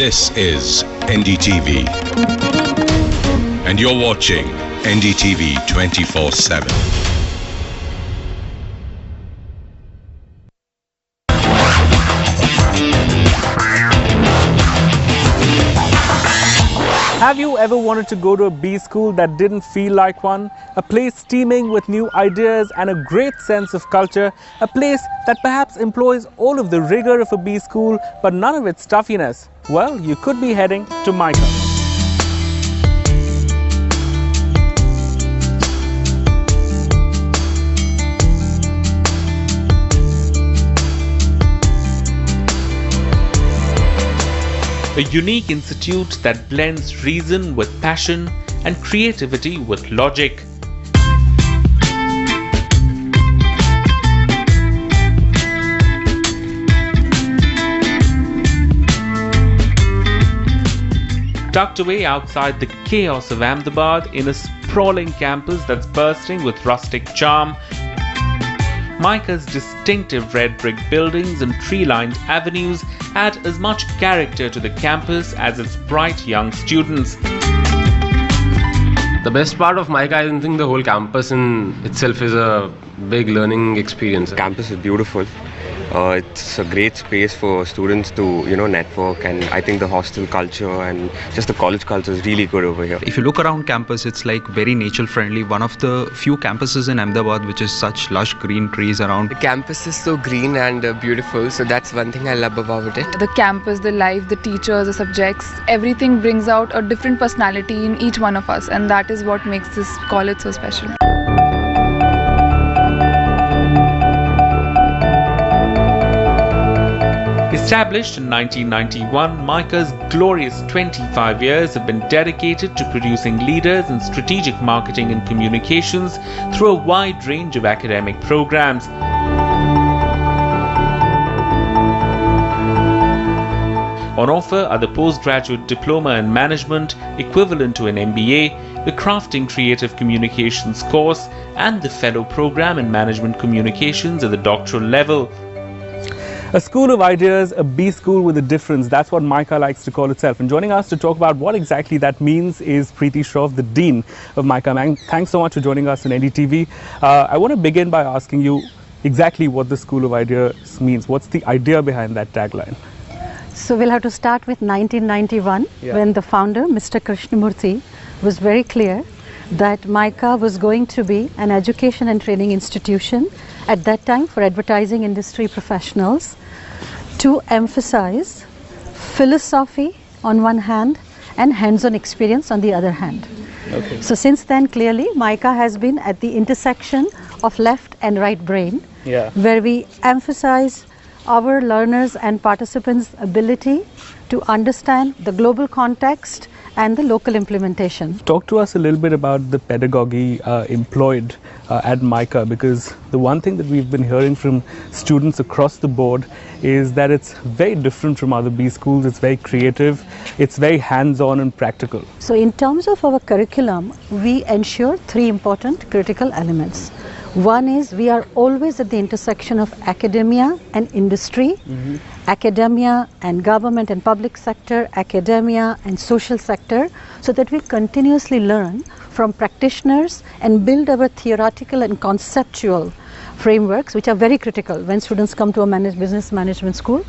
This is NDTV, and you're watching NDTV 24/7. Have you ever wanted to go to a B school that didn't feel like one? A place teeming with new ideas and a great sense of culture? A place that perhaps employs all of the rigor of a B school but none of its stuffiness? Well, you could be heading to MICA. A unique institute that blends reason with passion and creativity with logic. Tucked away outside the chaos of Ahmedabad in a sprawling campus that's bursting with rustic charm, MICA's distinctive red brick buildings and tree-lined avenues add as much character to the campus as its bright young students. The best part of MICA, I think the whole campus in itself is a big learning experience. The campus is beautiful. It's a great space for students to, network, and I think the hostel culture and just the college culture is really good over here. If you look around campus, it's like very nature friendly. One of the few campuses in Ahmedabad which is such lush green trees around. The campus is so green and beautiful, so that's one thing I love about it. The campus, the life, the teachers, the subjects, everything brings out a different personality in each one of us, and that is what makes this college so special. Established in 1991, MICA's glorious 25 years have been dedicated to producing leaders in strategic marketing and communications through a wide range of academic programs. On offer are the postgraduate diploma in management, equivalent to an MBA, the Crafting Creative Communications course, and the fellow program in management communications at the doctoral level. A school of ideas, a B school with a difference. That's what MICA likes to call itself. And joining us to talk about what exactly that means is Preeti Shroff, the Dean of MICA. Thanks so much for joining us on NDTV. I want to begin by asking you exactly what the School of Ideas means. What's the idea behind that tagline? So we'll have to start with 1991, when the founder, Mr. Krishnamurthy, was very clear that MICA was going to be an education and training institution at that time for advertising industry professionals, to emphasize philosophy on one hand and hands-on experience on the other hand. Okay. So since then, clearly MICA has been at the intersection of left and right brain, where we emphasize our learners and participants' ability to understand the global context and the local implementation. Talk to us a little bit about the pedagogy employed at MICA, because the one thing that we've been hearing from students across the board is that it's very different from other B schools. It's very creative, it's very hands-on and practical. So in terms of our curriculum, we ensure three important critical elements. One is we are always at the intersection of academia and industry, academia and government and public sector, academia and social sector, so that we continuously learn from practitioners and build our theoretical and conceptual frameworks, which are very critical when students come to a business management school,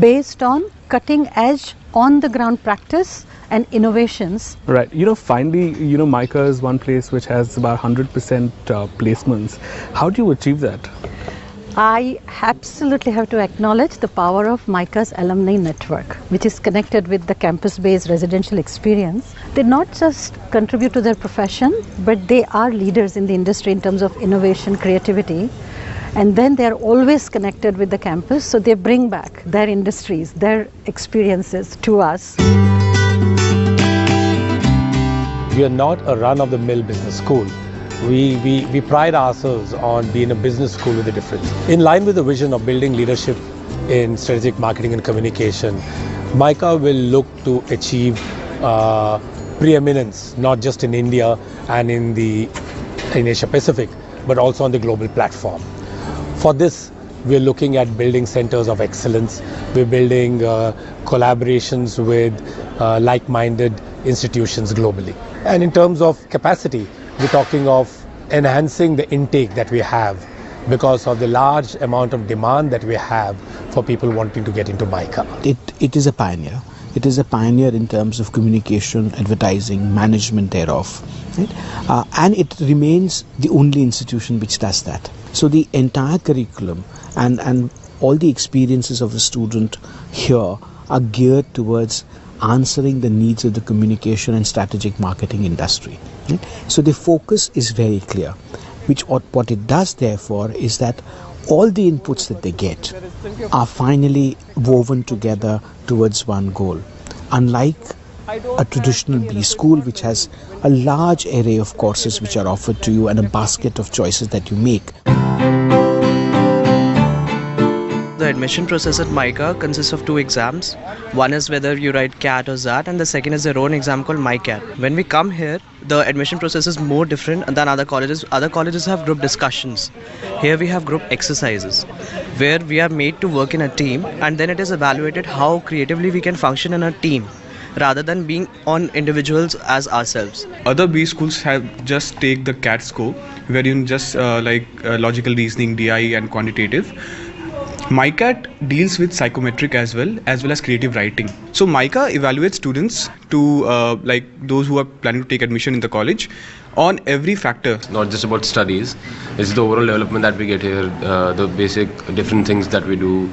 based on cutting edge on the ground practice and innovations. Right. Finally, MICA is one place which has about 100% placements. How do you achieve that? I absolutely have to acknowledge the power of MICA's alumni network, which is connected with the campus-based residential experience. They not just contribute to their profession, but they are leaders in the industry in terms of innovation, creativity. And then they are always connected with the campus, so they bring back their industries, their experiences to us. We are not a run-of-the-mill business school. We pride ourselves on being a business school with a difference. In line with the vision of building leadership in strategic marketing and communication, MICA will look to achieve preeminence, not just in India and in Asia Pacific, but also on the global platform. For this, we're looking at building centers of excellence. We're building collaborations with like-minded institutions globally. And in terms of capacity, we're talking of enhancing the intake that we have because of the large amount of demand that we have for people wanting to get into MICA. It is a pioneer. It is a pioneer in terms of communication, advertising, management thereof. Right? And it remains the only institution which does that. So the entire curriculum and all the experiences of a student here are geared towards answering the needs of the communication and strategic marketing industry. Right? So the focus is very clear. What it does, therefore, is that all the inputs that they get are finally woven together towards one goal. Unlike a traditional B school, which has a large array of courses which are offered to you and a basket of choices that you make. The admission process at MICA consists of 2 exams. One is whether you write CAT or ZAT, and the second is their own exam called MICAT. When we come here, the admission process is more different than other colleges. Other colleges have group discussions. Here we have group exercises, where we are made to work in a team, and then it is evaluated how creatively we can function in a team, rather than being on individuals as ourselves. Other B schools have just take the CAT score, where you just logical reasoning, DI and quantitative. MICAT deals with psychometric as well as creative writing. So MICA evaluates students to those who are planning to take admission in the college on every factor. It's not just about studies, it's the overall development that we get here, the basic different things that we do,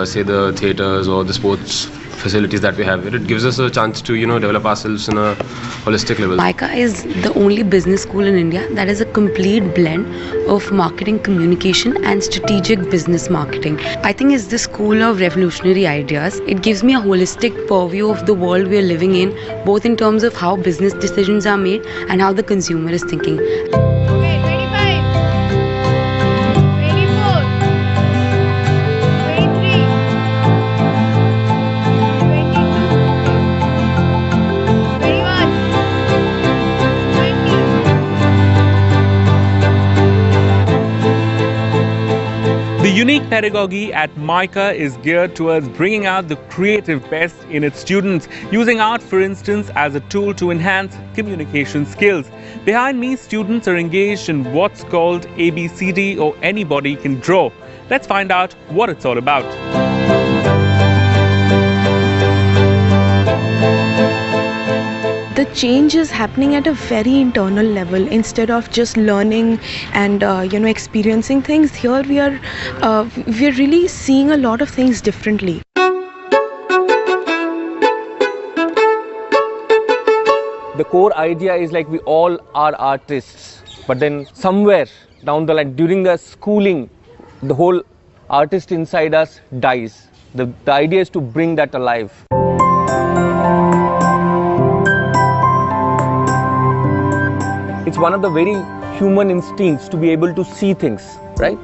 say the theatres or the sports facilities that we have here. It gives us a chance to develop ourselves in a holistic level. MICA is the only business school in India that is a complete blend of marketing, communication and strategic business marketing. I think it's the school of revolutionary ideas. It gives me a holistic purview of the world we are living in, both in terms of how business decisions are made and how the consumer is thinking. The unique pedagogy at MICA is geared towards bringing out the creative best in its students, using art, for instance, as a tool to enhance communication skills. Behind me, students are engaged in what's called ABCD, or Anybody Can Draw. Let's find out what it's all about. The change is happening at a very internal level. Instead of just learning and experiencing things, here we are really seeing a lot of things differently. The core idea is like we all are artists, but then somewhere down the line during the schooling, the whole artist inside us dies. The idea is to bring that alive. It's one of the very human instincts to be able to see things, right?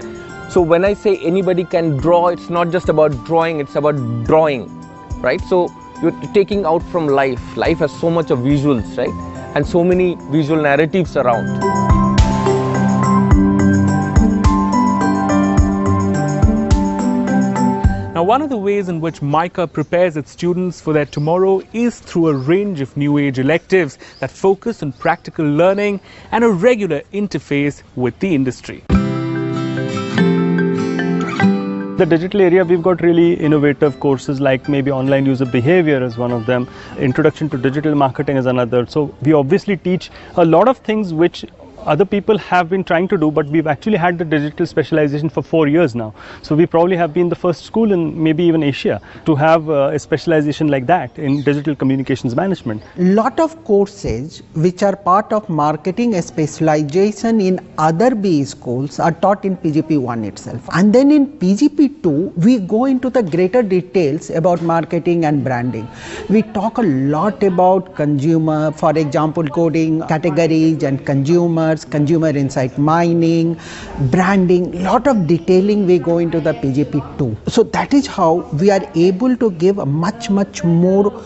So when I say anybody can draw, it's not just about drawing, it's about drawing, right? So you're taking out from life. Life has so much of visuals, right? And so many visual narratives around. Now, one of the ways in which MICA prepares its students for their tomorrow is through a range of new age electives that focus on practical learning and a regular interface with the industry. The digital area, we've got really innovative courses like maybe online user behavior is one of them, introduction to digital marketing is another. So we obviously teach a lot of things which other people have been trying to do, but we've actually had the digital specialization for 4 years now. So we probably have been the first school in maybe even Asia to have a specialization like that in digital communications management. Lot of courses which are part of marketing specialization in other B schools are taught in PGP1 itself. And then in PGP2, we go into the greater details about marketing and branding. We talk a lot about consumer, for example, coding categories and consumers, consumer insight mining, branding, lot of detailing we go into the PGP2. So that is how we are able to give a much more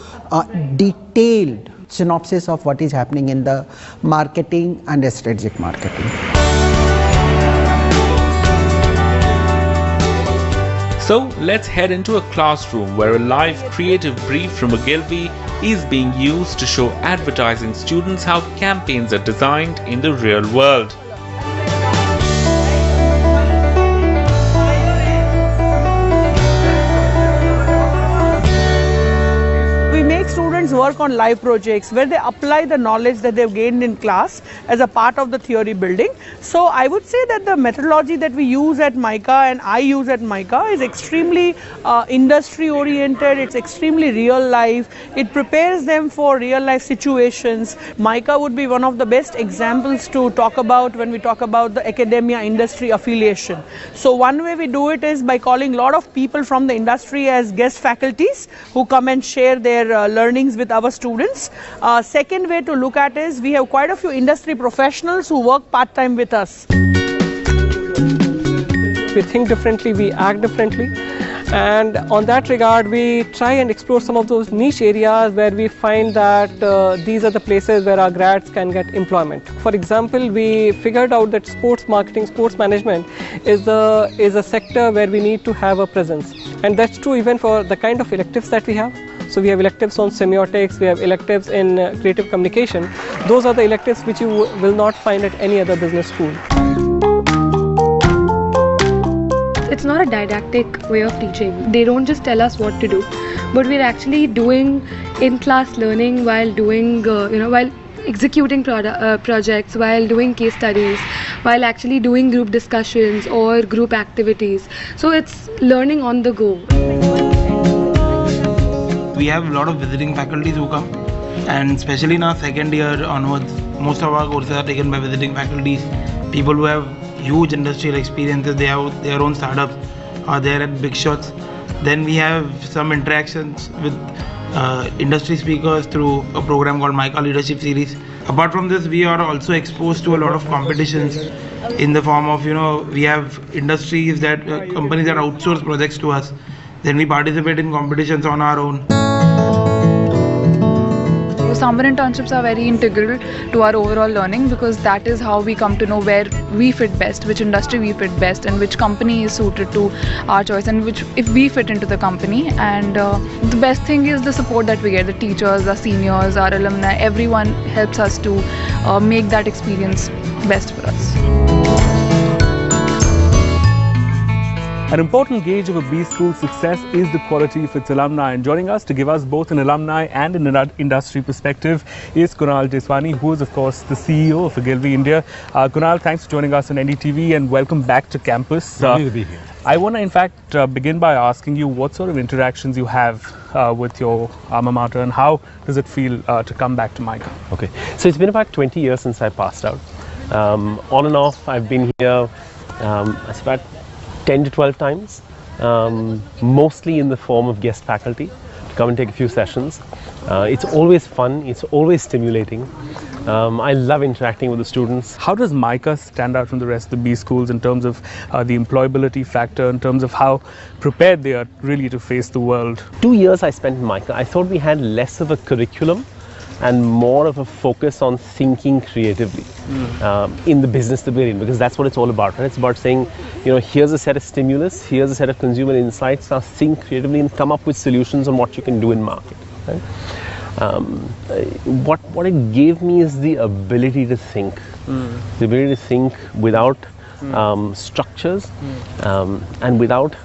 detailed synopsis of what is happening in the marketing and strategic marketing. So let's head into a classroom where a live creative brief from Ogilvy is being used to show advertising students how campaigns are designed in the real world. Students work on live projects where they apply the knowledge that they've gained in class as a part of the theory building. So I would say that the methodology that we use at MICA and I use at MICA is extremely industry oriented, it's extremely real life, it prepares them for real life situations. MICA would be one of the best examples to talk about when we talk about the academia industry affiliation. So one way we do it is by calling a lot of people from the industry as guest faculties who come and share their learnings with our students. Second way to look at is we have quite a few industry professionals who work part-time with us. We think differently, we act differently, and on that regard we try and explore some of those niche areas where we find that these are the places where our grads can get employment. For example, we figured out that sports marketing, sports management is a sector where we need to have a presence, and that's true even for the kind of electives that we have. So we have electives on semiotics, we have electives in creative communication. Those are the electives which you will not find at any other business school. It's not a didactic way of teaching. They don't just tell us what to do, but we're actually doing in-class learning while doing, while executing projects, while doing case studies, while actually doing group discussions or group activities. So it's learning on the go. We have a lot of visiting faculties who come, and especially in our second year onwards, most of our courses are taken by visiting faculties, people who have huge industrial experiences, they have their own startups, are there at big shots. Then we have some interactions with industry speakers through a program called MICA Leadership Series. Apart from this, we are also exposed to a lot of competitions in the form of, we have industries that companies that outsource projects to us. Then we participate in competitions on our own. Summer internships are very integral to our overall learning because that is how we come to know where we fit best, which industry we fit best, and which company is suited to our choice, and which if we fit into the company. And the best thing is the support that we get. The teachers, our seniors, our alumni, everyone helps us to make that experience best for us. An important gauge of a B school's success is the quality of its alumni, and joining us to give us both an alumni and an industry perspective is Kunal Jeswani, who is of course the CEO of Ogilvy India. Kunal, thanks for joining us on NDTV and welcome back to campus. Lovely to be here. I want to in fact begin by asking you what sort of interactions you have with your alma mater, and how does it feel to come back to MICA? Okay, so it's been about 20 years since I passed out. On and off, I've been here, it's about 10 to 12 times, mostly in the form of guest faculty, to come and take a few sessions. It's always fun, it's always stimulating. I love interacting with the students. How does MICA stand out from the rest of the B schools in terms of the employability factor, in terms of how prepared they are really to face the world? 2 years I spent in MICA, I thought we had less of a curriculum and more of a focus on thinking creatively in the business that we're in, because that's what it's all about. Right? It's about saying, here's a set of stimulus, here's a set of consumer insights, now think creatively and come up with solutions on what you can do in market. Right? What it gave me is the ability to think, the ability to think without structures and without